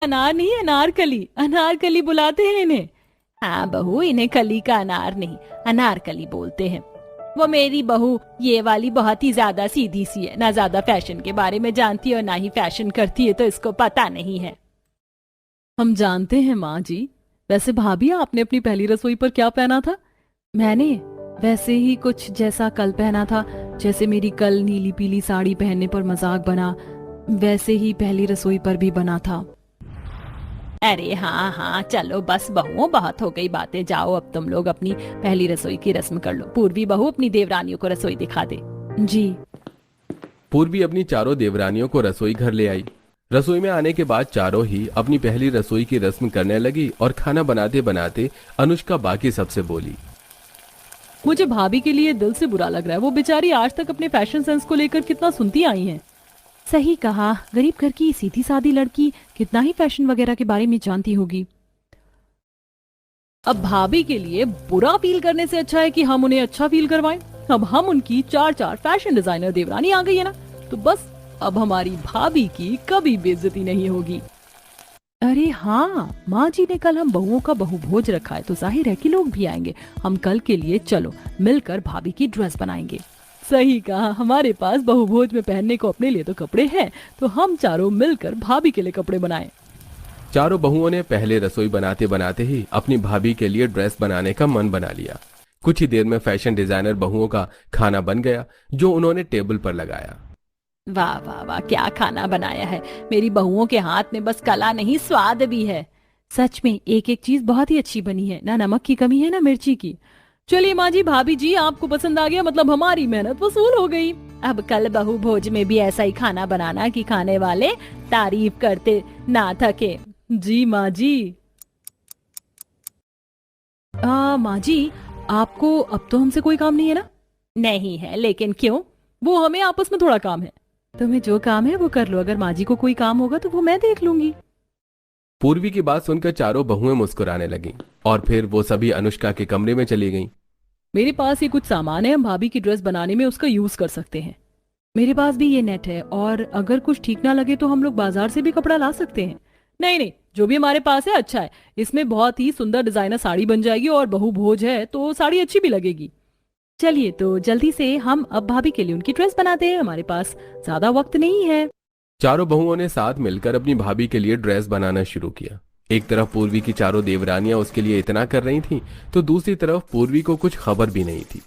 अनार नहीं, अनारकली, अनारकली बुलाते हैं इन्हें। हाँ बहू, इन्हें कली का अनार नहीं, अनारकली बोलते हैं। वो मेरी बहू ये वाली बहुत ही ज्यादा सीधी सी है, ना ज्यादा फैशन के बारे में जानती है और ना ही फैशन करती है, तो इसको पता नहीं है। हम जानते हैं माँ जी। वैसे भाभी, आपने अपनी पहली रसोई पर क्या पहना था? मैंने वैसे ही कुछ जैसा कल पहना था। जैसे मेरी कल नीली पीली साड़ी पहनने पर मजाक बना, वैसे ही पहली रसोई पर भी बना था। अरे हाँ हाँ, चलो बस बहुओं, बहुत हो गई बातें। जाओ अब तुम लोग अपनी पहली रसोई की रस्म कर लो। पूर्वी बहू अपनी देवरानियों को रसोई दिखा दे। जी। पूर्वी अपनी चारों देवरानियों को रसोई घर ले आई। रसोई में आने के बाद चारों ही अपनी पहली रसोई की रस्म करने लगी और खाना बनाते बनाते अनुष्का बाकी सबसे बोली। मुझे भाभी के लिए दिल से बुरा लग रहा है। वो बेचारी आज तक अपने फैशन सेंस को लेकर कितना सुनती आई हैं। सही कहा, गरीब घर की सीधी सादी लड़की कितना ही फैशन वगैरह के बारे में जानती होगी। अब भाभी के लिए बुरा फील करने से अच्छा है कि हम उन्हें अच्छा फील करवाएं। अब हम उनकी चार चार फैशन डिजाइनर देवरानी आ गई है ना, तो बस अब हमारी भाभी की कभी बेइज्जती नहीं होगी। अरे हाँ, माँ जी ने कल हम बहुओं का बहु भोज रखा है, तो जाहिर है कि लोग भी आएंगे। हम कल के लिए चलो मिलकर भाभी की ड्रेस बनाएंगे। सही कहा, हमारे पास बहु भोज में पहनने को अपने लिए तो कपड़े हैं, तो हम चारों मिलकर भाभी के लिए कपड़े बनाएं। चारों बहुओं ने पहले रसोई बनाते बनाते ही अपनी भाभी के लिए ड्रेस बनाने का मन बना लिया। कुछ ही देर में फैशन डिजाइनर बहुओं का खाना बन गया, जो उन्होंने टेबल पर लगाया। वाह वाह वाह, क्या खाना बनाया है। मेरी बहुओं के हाथ में बस कला नहीं, स्वाद भी है। सच में एक एक चीज बहुत ही अच्छी बनी है, ना नमक की कमी है ना मिर्ची की। चलिए माँ जी, भाभी जी, आपको पसंद आ गया, मतलब हमारी मेहनत वसूल हो गई। अब कल बहु भोज में भी ऐसा ही खाना बनाना कि खाने वाले तारीफ करते ना थके। जी माँ जी। माँ जी, आपको अब तो हमसे कोई काम नहीं है ना? नहीं है, लेकिन क्यों? वो हमें आपस में थोड़ा काम है। तुम्हें जो काम है वो कर लो, अगर माँ जी को कोई काम होगा तो वो मैं देख लूंगी। पूर्वी की बात सुनकर चारों बहुएं मुस्कुराने लगीं और फिर वो सभी अनुष्का के कमरे में चली गईं। मेरे पास ये कुछ सामान है, हम भाभी की ड्रेस बनाने में उसका यूज कर सकते हैं। मेरे पास भी ये नेट है, और अगर कुछ ठीक ना लगे तो हम लोग बाजार से भी कपड़ा ला सकते हैं। नहीं नहीं, जो भी हमारे पास है अच्छा है। इसमें बहुत ही सुंदर डिजाइनर साड़ी बन जाएगी, और बहु भोज है तो साड़ी अच्छी भी लगेगी। चलिए तो जल्दी से हम अब भाभी के लिए उनकी ड्रेस बनाते हैं, हमारे पास ज्यादा वक्त नहीं है। चारों बहुओं ने साथ मिलकर अपनी भाभी के लिए ड्रेस बनाना शुरू किया। एक तरफ पूर्वी की चारों देवरानियां उसके लिए इतना कर रही थीं, तो दूसरी तरफ पूर्वी को कुछ खबर भी नहीं थी।